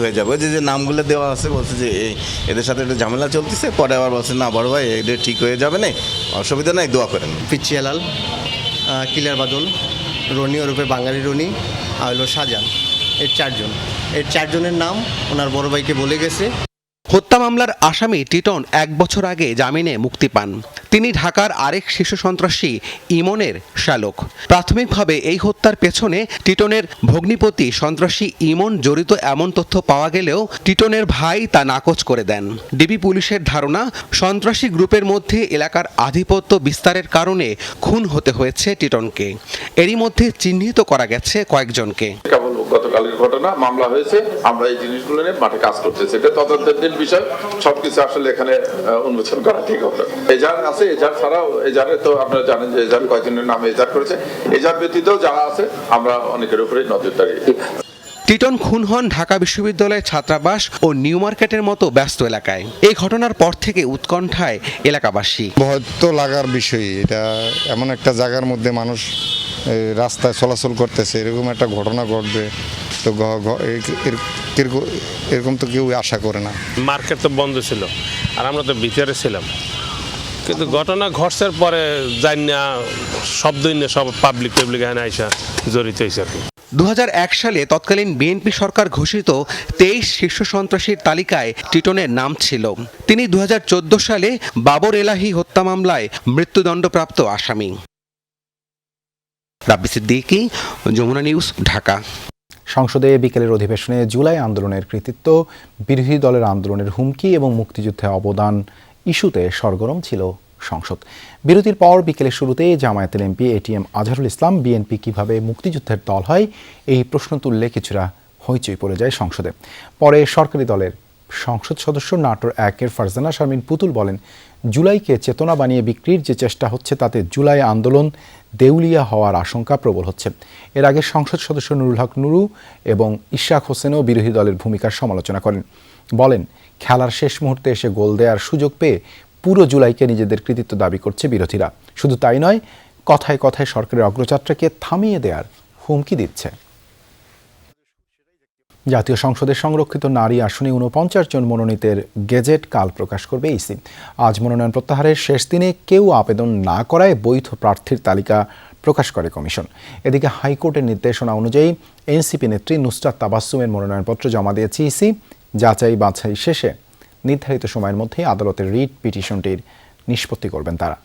হয়ে যাবে, যে নামগুলো দেওয়া আছে, বলছে যে এদের সাথে একটু ঝামেলা চলতেছে। পরে আবার বলছে, না বড় ভাই এদের ঠিক হয়ে যাবে না, অসুবিধা নাই, দোয়া করেন। পিচ্চি হেলাল, কিলার বাদল, রনি ওরূপে বাঙালি রনি, আর হলো শাহজাহান, এর চারজনের নাম ওনার বড় ভাইকে বলে গেছে। হত্যা মামলার আসামি টিটন 1 বছর আগে জামিনে মুক্তি পান। তিনি ঢাকার আরেক শীর্ষ সন্ত্রাসী ইমনের শ্যালক। প্রাথমিকভাবে এই হত্যার পেছনে টিটনের ভগ্নিপতি সন্ত্রাসী ইমন জড়িত এমন তথ্য পাওয়া গেলেও টিটনের ভাই তা নাকচ করে দেন। ডিবি পুলিশের ধারণা, সন্ত্রাসী গ্রুপের মধ্যে এলাকার আধিপত্য বিস্তারের কারণে খুন হতে হয়েছে টিটনকে। এরই মধ্যে চিহ্নিত করা গেছে কয়েকজনকে। কেবল গতকালের ঘটনা, মামলা হয়েছে, আমরা এই জিনিসগুলো নিয়ে মাঠে কাজ করতেছি, এটা তদন্তের বিষয়। সবকিছু আসলে এখানে উন্মোচন করা ঠিক হবে। এজার আছে, এজার ছাড়াও, এজারে তো আপনারা জানেন যে এজার কয়েকজনের নামে এজার করেছে, এজার ব্যতীতও যারা আছে আমরা অনেকের উপরে নজরদারি। টিটন খুন হন ঢাকা বিশ্ববিদ্যালয়ের ছাত্রাবাস ও নিউ মার্কেটের মতো ব্যস্ত এলাকায়। এই ঘটনার পর থেকে উৎকণ্ঠায় এলাকাবাসী। ভয় তো লাগার বিষয়, এটা এমন একটা জায়গার মধ্যে মানুষ রাস্তায় চলাচল করতেছে, এরকম একটা ঘটনা ঘটবে তো এরকম তো কেউ আশা করে না। মার্কেট তো বন্ধ ছিল আর আমরা তো ভিতরে ছিলাম, কিন্তু ঘটনা ঘটছের পরে জানি না শব্দই না, সব পাবলিক এখানে আইসা জড়িত হয়েছে আর কি। 2001 সালে তৎকালীন বিএনপি সরকার ঘোষিত 23 শীর্ষ সন্ত্রাসীর তালিকায় টিটনের নাম ছিল। তিনি 2014 সালে বাবর এলাহি হত্যা মামলায় মৃত্যুদণ্ডপ্রাপ্ত আসামি। রাব্বি সিদ্দিকী, যমুনা নিউজ, ঢাকা। সংসদে বিকেলের অধিবেশনে জুলাই আন্দোলনের কৃতিত্ব, বিরোধী দলের আন্দোলনের হুমকি এবং মুক্তিযুদ্ধে অবদান ইস্যুতে সরগরম ছিল সংসদ। বিরতির পর বিকেলের শুরুতে জামায়াতের MP ATM Azharul Islam BNP কিভাবে মুক্তিযুদ্ধের দল হয় এই প্রশ্ন তুললে কিছুটা হইচই পড়ে যায় সংসদে। পরে সরকারি দলের সংসদ সদস্য নাটোর 1-এর ফারজানা শারমিন পুতুল বলেন, জুলাইকে চেতনা বানিয়ে বিক্রির যে চেষ্টা হচ্ছে তাতে জুলাই আন্দোলন দেউলিয়া হওয়ার আশঙ্কা প্রবল হচ্ছে। এর আগে সংসদ সদস্য নুরুল হক নুরু এবং ইশরাক হোসেনও বিরোধী দলের ভূমিকার সমালোচনা করেন। বলেন, খেলার শেষ মুহূর্তে এসে গোল দেওয়ার সুযোগ পেয়ে পুরো জুলাইকে নিজেদের কৃতিত্ব দাবি করছে বিরোধীরা। শুধু তাই নয়, কথায় কথায় সরকারের অগ্রযাত্রাকে থামিয়ে দেওয়ার হুমকি দিচ্ছে। জাতীয় সংসদের সংরক্ষিত নারী আসনে 49 জন মনোনীতের গেজেট কাল প্রকাশ করবে ইসি। আজ মনোনয়ন প্রত্যাহারের শেষ দিনে কেউ আবেদন না করায় বৈধ প্রার্থীর তালিকা প্রকাশ করে কমিশন। এদিকে হাইকোর্টের নির্দেশনা অনুযায়ী এনসিপি নেত্রী নুসরাত তাবাসসুমের মনোনয়নপত্র জমা দিয়েছে ইসি। যাচাই বাছাই শেষে নির্ধারিত সময়ের মধ্যে আদালতের রিট পিটিশনটির নিষ্পত্তি করবেন তারা।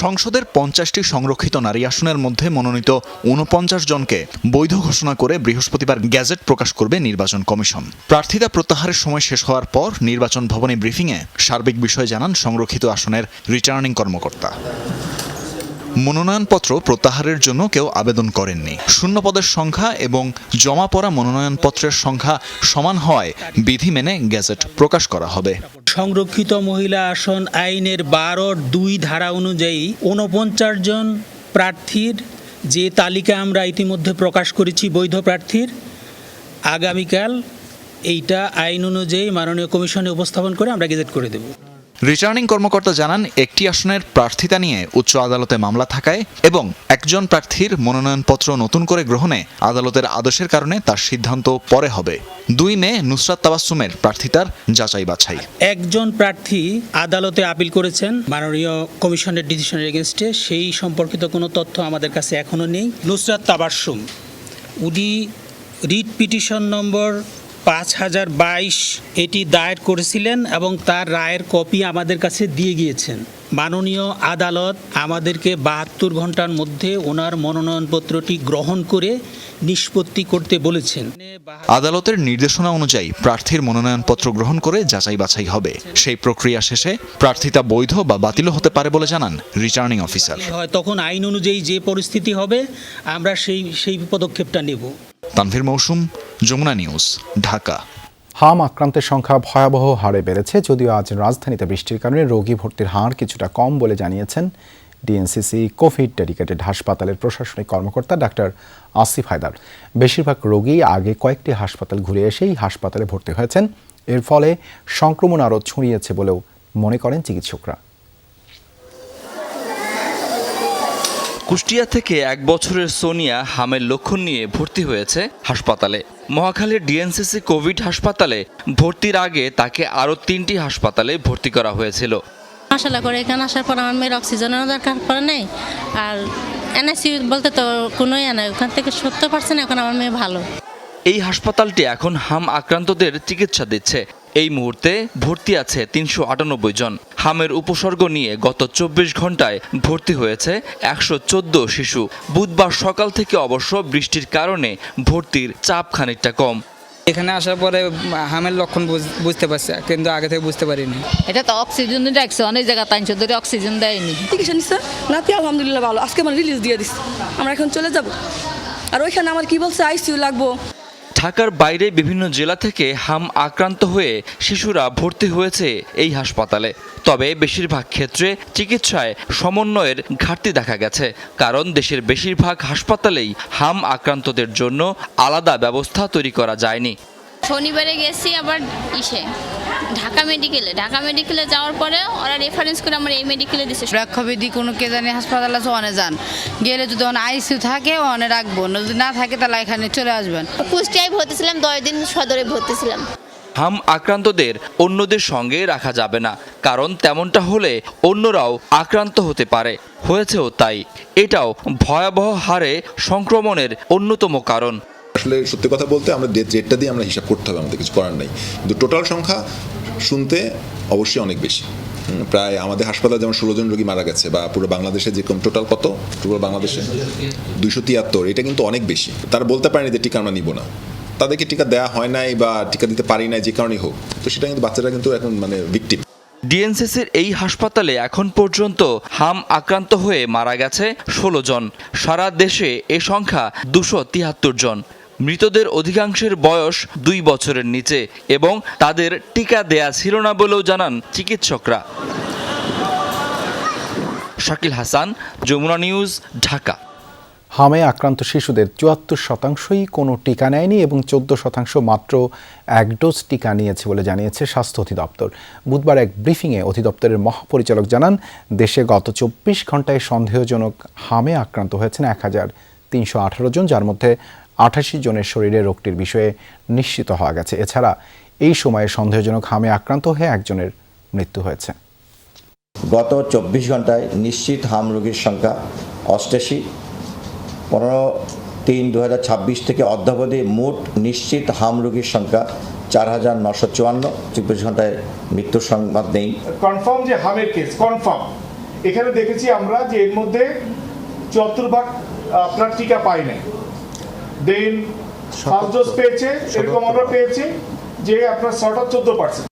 সংসদের 50টি সংরক্ষিত নারী আসনের মধ্যে মনোনীত 49 জনকে বৈধ ঘোষণা করে বৃহস্পতিবার গ্যাজেট প্রকাশ করবে নির্বাচন কমিশন। প্রার্থিতা প্রত্যাহারের সময় শেষ হওয়ার পর নির্বাচন ভবনে ব্রিফিংয়ে সার্বিক বিষয় জানান সংরক্ষিত আসনের রিটার্নিং কর্মকর্তা। মনোনয়নপত্র প্রত্যাহারের জন্য কেউ আবেদন করেননি। শূন্য পদের সংখ্যা এবং জমা পড়া মনোনয়নপত্রের সংখ্যা সমান হওয়ায় বিধি মেনে গ্যাজেট প্রকাশ করা হবে। সংরক্ষিত মহিলা আসন আইনের 12(2) ধারা অনুযায়ী 49 জন প্রার্থীর যে তালিকা আমরা ইতিমধ্যে প্রকাশ করেছি বৈধ প্রার্থীর, আগামীকাল এইটা আইন অনুযায়ী মাননীয় কমিশনে উপস্থাপন করে আমরা গেজেট করে দেব। রিটার্নিং কর্মকর্তা জানান, একটি আসনের প্রার্থিতা নিয়ে উচ্চ আদালতে মামলা থাকায় এবং একজন প্রার্থীর মনোনয়নপত্র নতুন করে গ্রহণে আদালতের আদেশের কারণে তার সিদ্ধান্ত পরে হবে। 2 মে নুসরাত তাবাসসুমের প্রার্থিতার যাচাই বাছাই। একজন প্রার্থী আদালতে আপিল করেছেন মাননীয় কমিশনের ডিসিশনের এগেনস্টে, সেই সম্পর্কিত কোনো তথ্য আমাদের কাছে এখনো নেই। নুসরাত তাবাসসুম উনি রিট পিটিশন নম্বর 5022 এটি দায়ের করেছিলেন এবং তার রায়ের কপি আমাদের কাছে দিয়ে গিয়েছেন। মাননীয় আদালত আমাদেরকে 72 ঘন্টার মধ্যে ওনার মনোনয়নপত্রটি গ্রহণ করে নিষ্পত্তি করতে বলেছেন। আদালতের নির্দেশনা অনুযায়ী প্রার্থীর মনোনয়নপত্র গ্রহণ করে যাচাই বাছাই হবে। সেই প্রক্রিয়া শেষে প্রার্থিতা বৈধ বা বাতিল হতে পারে বলে জানান রিটার্নিং অফিসার। তখন আইন অনুযায়ী যে পরিস্থিতি হবে আমরা সেই পদক্ষেপটা নেব। তানভীর মৌসুম, যমুনা নিউজ, ঢাকা। হাম আক্রান্তের সংখ্যা ভয়াবহ হারে বেড়েছে, যদিও আজ রাজধানীতে বৃষ্টির কারণে রোগী ভর্তির হার কিছুটা কম বলে জানিয়েছেন ডিএনসিসি কোভিড ডেডিকেটেড হাসপাতালের প্রশাসনিক কর্মকর্তা ডাক্তার আসিফ হায়দার। বেশিরভাগ রোগী আগে কয়েকটি হাসপাতাল ঘুরে এসেই হাসপাতালে ভর্তি হয়েছেন। এর ফলে সংক্রমণ আরও ছড়িয়েছে বলেও মনে করেন চিকিৎসকরা। কুষ্টিয়া থেকে 1 বছরের সোনিয়া হামের লক্ষণ নিয়ে ভর্তি হয়েছে হাসপাতালে। মহাখালীর ডিএনসিসি কোভিড হাসপাতালে ভর্তির আগে তাকে আরও 3টি হাসপাতালে ভর্তি করা হয়েছিল। আশা করে এখানে আসার পর আমার মেয়ের অক্সিজেনের দরকার পড়ে নেই, আর এনআইসিইউ বলতে তো কোনোই নাই, ওখান থেকে 70% এখন আমার মেয়ে ভালো। এই হাসপাতালটি এখন হাম আক্রান্তদের চিকিৎসা দিচ্ছে। এই মুহূর্তে ভর্তি আছে 398 জন। হামের উপসর্গ নিয়ে গত 24 ঘন্টায় ভর্তি হয়েছে 114 শিশু। বুধবার সকাল থেকে অবশ্য বৃষ্টির কারণে ভর্তির চাপ খানিকটা কম। এখানে আসার পরে হামের লক্ষণ বুঝতে পারছে, কিন্তু আগে থেকে বুঝতে পারিনি। এটা তো অক্সিজেন রাখছে, অনেক জায়গা 300 ধরে অক্সিজেন দেয়নি। চিকিৎসা নিচ্ছে নাতি আলহামদুলিল্লাহ ভালো। আজকে আমার রিলিজ দিয়ে দিচ্ছে, আমরা এখন চলে যাব। আর ওইখানে আমার কি বলছে আইসিইউ লাগবো। ঢাকার বাইরে বিভিন্ন জেলা থেকে হাম আক্রান্ত হয়ে শিশুরা ভর্তি হয়েছে এই হাসপাতালে। তবে বেশিরভাগ ক্ষেত্রে চিকিৎসায় সমন্বয়ের ঘাটতি দেখা গেছে, কারণ দেশের বেশিরভাগ হাসপাতালেই হাম আক্রান্তদের জন্য আলাদা ব্যবস্থা তৈরি করা যায়নি। শনিবারে গেছি আবার ঢাকা মেডিকেলে যাওয়ার পরে ওরা রেফারেন্স করে আমার এই মেডিকেলে দিচ্ছে। রক্ষাবেদি কোনো কে জানি হাসপাতাল আছে, অনে যান গেলে যদি আইসিইউ থাকে অনে রাখবো, যদি না থাকে তাহলে এখানে চলে আসবেন। কুষ্টিয়ায় ভর্তি ছিলাম, 10 দিন সদরে ভর্তি ছিলাম। হাম আক্রান্তদের অন্যদের সঙ্গে রাখা যাবে না, কারণ তেমনটা হলে অন্যরাও আক্রান্ত হতে পারে। হয়েছেও তাই। এটাও ভয়াবহ হারে সংক্রমণের অন্যতম কারণ। আসলে সত্যি কথা বলতে আমরা ডেথ রেটটা দিয়ে আমরা হিসাব করতে হবে, আমাদের কিছু করার নাই। কিন্তু টোটাল সংখ্যা শুনতে অবশ্যই অনেক বেশি। প্রায় আমাদের হাসপাতালে যেমন 16 জন রোগী মারা গেছে, বা পুরো বাংলাদেশে যেরকম টোটাল কত, পুরো বাংলাদেশে 273, এটা কিন্তু অনেক বেশি। তারা বলতে পারেনি যে টিকা আমরা নিব না, তাদেরকে টিকা দেওয়া হয় নাই বা টিকা দিতে পারি নাই যে কারণেই হোক, তো সেটা কিন্তু বাচ্চারা কিন্তু এখন ভিকটিম। ডিএনসিসির এই হাসপাতালে এখন পর্যন্ত হাম আক্রান্ত হয়ে মারা গেছে 16 জন। সারা দেশে এ সংখ্যা 273 জন। মৃতদের অধিকাংশের বয়স 2 বছরের নিচে এবং তাদের টিকা দেয়া ছিল না বলেও জানান চিকিৎসকরা। শাকিল হাসান, যমুনা নিউজ, ঢাকা। হামে আক্রান্ত শিশুদের 74%ই কোনো টিকা নেয়নি এবং 14% মাত্র 1 ডোজ টিকা নিয়েছে বলে জানিয়েছে স্বাস্থ্য অধিদপ্তর। বুধবার এক ব্রিফিংয়ে অধিদপ্তরের মহাপরিচালক জানান, দেশে গত 24 ঘন্টায় সন্দেহজনক হামে আক্রান্ত হয়েছেন 1318 জন, যার মধ্যে 88 জনের শরীরে রোগটির বিষয়ে নিশ্চিত হওয়া গেছে। এছাড়া এই সময়ে সন্দেহজনক হামে আক্রান্ত হয়ে একজনের মৃত্যু হয়েছে। গত 24 ঘন্টায় নিশ্চিত হাম রোগীর সংখ্যা 88। 15/3/2026 থেকে অদ্যাবধি মোট নিশ্চিত হাম রোগীর সংখ্যা 4954। 24 ঘন্টায় মৃত্যুর সংবাদ নেই। কনফার্ম যে হামের কেস কনফার্ম, এখানে দেখেছি আমরা যে এর মধ্যে 74% আপনার টিকা পাই নাই, দেন ফার্স্ট ডোজ পেয়েছে এরকম আমরা পেয়েছি যে আপনার 14%।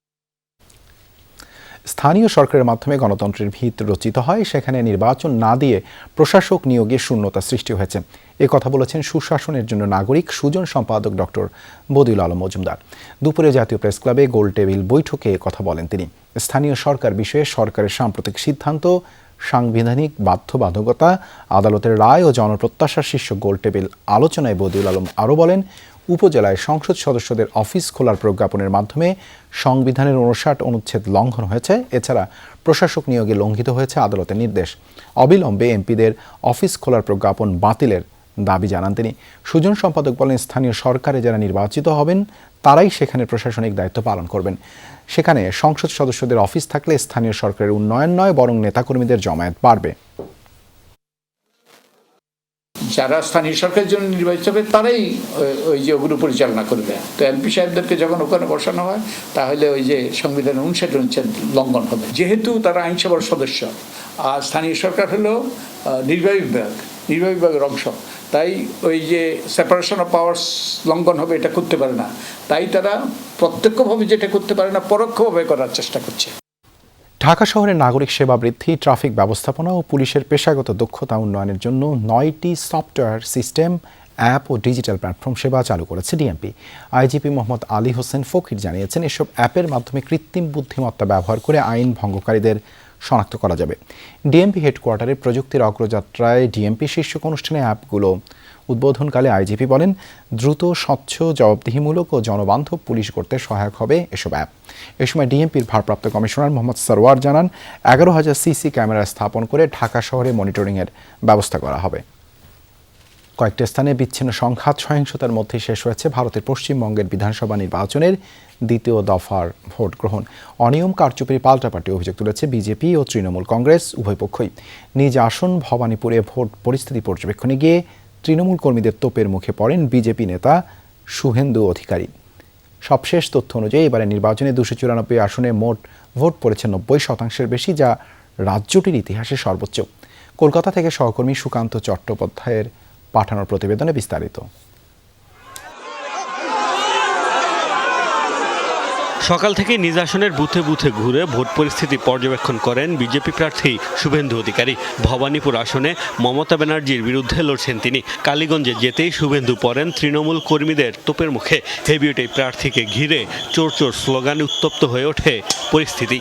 স্থানীয় সরকারের মাধ্যমে গণতন্ত্রের ভিত রচিত হয়, সেখানে নির্বাচন না দিয়ে প্রশাসক নিয়োগে শূন্যতা সৃষ্টি হয়েছে। এ কথা বলেছেন সুশাসনের জন্য নাগরিক সুজন সম্পাদক ডক্টর বদিউল আলম মজুমদার। দুপুরে জাতীয় প্রেস ক্লাবে গোল টেবিল বৈঠকে কথা বলেন তিনি। স্থানীয় সরকার বিষয়ে সরকারের সাম্প্রতিক সিদ্ধান্ত, সাংবিধানিক বাধ্যবাধকতা, আদালতের রায় ও জনপ্রত্যাশার শীর্ষ গোল টেবিল আলোচনায় বদিউল আলম আরও বলেন, উপজেলায় সংসদ সদস্যদের অফিস খোলার প্রজ্ঞাপনের মাধ্যমে সংবিধানের 59 অনুচ্ছেদ লঙ্ঘন হয়েছে। এছাড়া প্রশাসক নিয়োগে লঙ্ঘিত হয়েছে আদালতের নির্দেশ। অবিলম্বে এমপিদের অফিস খোলার প্রজ্ঞাপন বাতিলের দাবি জানান তিনি। সুজন সম্পাদক বলেন, স্থানীয় সরকারে যারা নির্বাচিত হবেন তারাই সেখানে প্রশাসনিক দায়িত্ব পালন করবেন। সেখানে সংসদ সদস্যদের অফিস থাকলে স্থানীয় সরকারের উন্নয়ন নয়, বরং নেতাকর্মীদের জমায়েত বাড়বে। যারা স্থানীয় সরকারের জন্য নির্বাচিত হবে তারাই ওই যে ওগুলো পরিচালনা করবে। তো এমপি সাহেবদেরকে যখন ওখানে বসানো হয় তাহলে ওই যে সংবিধানের 59 অনুচ্ছেদ লঙ্ঘন হবে, যেহেতু তারা আইনসভার সদস্য আর স্থানীয় সরকার হলো নির্বাহী বিভাগের অংশ, তাই ওই যে সেপারেশন অফ পাওয়ার্স লঙ্ঘন হবে, এটা করতে পারে না। তাই তারা প্রত্যক্ষভাবে যেটা করতে পারে না পরোক্ষভাবে করার চেষ্টা করছে। ঢাকা শহরের নাগরিক সেবা বৃদ্ধি, ট্রাফিক ব্যবস্থাপনা ও পুলিশের পেশাগত দক্ষতা উন্নয়নের জন্য 9টি সফটওয়্যার সিস্টেম, অ্যাপ ও ডিজিটাল প্ল্যাটফর্ম সেবা চালু করেছে ডিএমপি। আইজিপি মোহাম্মদ আলী হোসেন ফকির জানিয়েছেন, এসব অ্যাপের মাধ্যমে কৃত্রিম বুদ্ধিমত্তা ব্যবহার করে আইন ভঙ্গকারীদের শনাক্ত করা যাবে। ডিএমপি হেডকোয়ার্টারে প্রযুক্তির অগ্রযাত্রায় ডিএমপি শীর্ষক অনুষ্ঠানে অ্যাপগুলো উদ্বোধনকালে আইজিপি বলেন, দ্রুত, স্বচ্ছ, জবাবদিহিমূলক ও জনবান্ধব পুলিশ করতে সহায়ক হবে এসব অ্যাপ। এ সময় ডিএমপির ভারপ্রাপ্ত কমিশনার মোহাম্মদ সরওয়ার জানান, 11,000 সিসি ক্যামেরা স্থাপন করে ঢাকা শহরে মনিটরিংয়ের ব্যবস্থা করা হবে। কয়েকটি স্থানে বিচ্ছিন্ন সংঘাত সহিংসতার মধ্যে শেষ হয়েছে ভারতের পশ্চিমবঙ্গের বিধানসভা নির্বাচনের দ্বিতীয় দফার ভোট গ্রহণ। অনিয়ম, কারচুপির পাল্টাপাল্টি অভিযোগ তুলেছে বিজেপি ও তৃণমূল কংগ্রেস উভয় পক্ষই। নিজ আসন ভবানীপুরে ভোট পরিস্থিতি পর্যবেক্ষণে গিয়ে তৃণমূল কর্মীদের তোপের মুখে পড়েন বিজেপি নেতা শুভেন্দু অধিকারী। সবশেষ তথ্য অনুযায়ী এবারে নির্বাচনে 294 আসনে মোট ভোট পড়েছে 90% বেশি, যা রাজ্যটির ইতিহাসে সর্বোচ্চ। কলকাতা থেকে সহকর্মী সুকান্ত চট্টোপাধ্যায়ের পাঠানোর প্রতিবেদনে বিস্তারিত। সকাল থেকে নিজ আসনের বুথে বুথে ঘুরে ভোট পরিস্থিতি পর্যবেক্ষণ করেন বিজেপি প্রার্থী শুভেন্দু অধিকারী। ভবানীপুর আসনে মমতা ব্যানার্জির বিরুদ্ধে লড়ছেন তিনি। কালীগঞ্জে যেতেই শুভেন্দু পড়েন তৃণমূল কর্মীদের তোপের মুখে। হেভিওয়েট এই প্রার্থীকে ঘিরে চোর চোর স্লোগানে উত্তপ্ত হয়ে ওঠে পরিস্থিতি।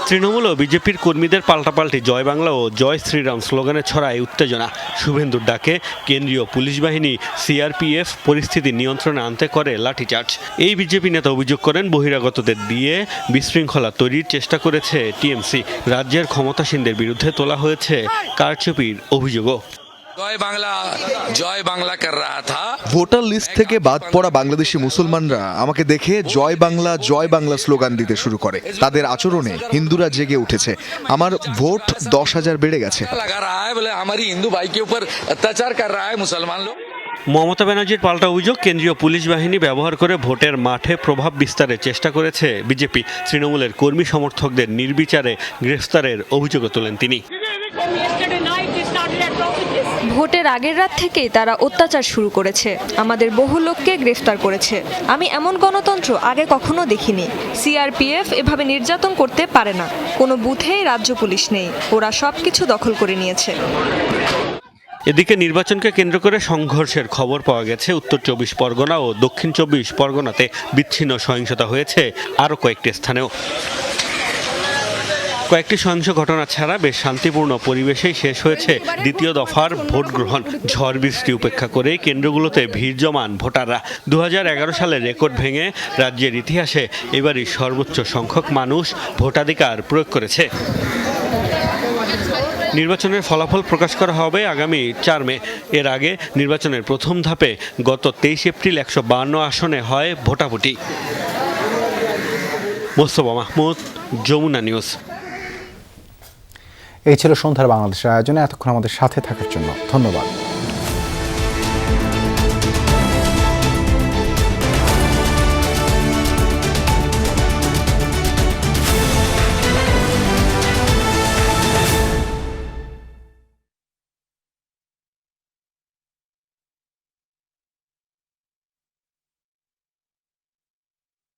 তৃণমূল ও বিজেপির কর্মীদের পাল্টাপাল্টি জয় বাংলা ও জয় শ্রীরাম স্লোগানে ছড়ায় উত্তেজনা। শুভেন্দুর ডাকে কেন্দ্রীয় পুলিশ বাহিনী সিআরপিএফ পরিস্থিতি নিয়ন্ত্রণে আনতে করে লাঠিচার্জ। এই বিজেপি নেতা অভিযোগ করেন, বহিরাগতদের দিয়ে বিশৃঙ্খলা তৈরির চেষ্টা করেছে টিএমসি। রাজ্যের ক্ষমতাসীনদের বিরুদ্ধে তোলা হয়েছে কারচুপির অভিযোগও। জয় বাংলা কর রহা থা। ভোটার লিস্ট থেকে বাদ পড়া বাংলাদেশি মুসলমানরা আমাকে দেখে জয় বাংলা স্লোগান দিতে শুরু করে। তাদের আচরণে হিন্দুরা জেগে উঠেছে। আমার ভোট 10,000 বেড়ে গেছে। হিন্দু ভাই কে উপর অত্যাচার কর রহা হ্যায় মুসলমান লোক। মমতা ব্যানার্জির পাল্টা অভিযোগ, কেন্দ্রীয় পুলিশ বাহিনী ব্যবহার করে ভোটের মাঠে প্রভাব বিস্তারের চেষ্টা করেছে বিজেপি। তৃণমূলের কর্মী সমর্থকদের নির্বিচারে গ্রেফতারের অভিযোগও তোলেন তিনি। ভোটের আগের রাত থেকেই তারা অত্যাচার শুরু করেছে, আমাদের বহু লোককে গ্রেফতার করেছে। আমি এমন গণতন্ত্র আগে কখনো দেখিনি। সিআরপিএফ এভাবে নির্যাতন করতে পারে না। কোনো বুথেই রাজ্য পুলিশ নেই, ওরা সবকিছু দখল করে নিয়েছে। এদিকে নির্বাচনকে কেন্দ্র করে সংঘর্ষের খবর পাওয়া গেছে উত্তর 24 পরগনা ও দক্ষিণ 24 পরগনাতে। বিচ্ছিন্ন সহিংসতা হয়েছে আরও কয়েকটি স্থানেও। কয়েকটি সহিংস ঘটনা ছাড়া বেশ শান্তিপূর্ণ পরিবেশেই শেষ হয়েছে দ্বিতীয় দফার ভোট গ্রহণ। ঝড় বৃষ্টি উপেক্ষা করে কেন্দ্রগুলোতে ভিড় জমান ভোটাররা। 2011 সালের রেকর্ড ভেঙে রাজ্যের ইতিহাসে এবারই সর্বোচ্চ সংখ্যক মানুষ ভোটাধিকার প্রয়োগ করেছে। নির্বাচনের ফলাফল প্রকাশ করা হবে আগামী 4 মে। এর আগে নির্বাচনের প্রথম ধাপে গত 23 এপ্রিল 152 আসনে হয় ভোটাভুটি। মোস্তফা মাহমুদ, যমুনা নিউজ। এই ছিল সন্ধ্যার বাংলাদেশের আয়োজনে। এতক্ষণ আমাদের সাথে থাকার জন্য ধন্যবাদ।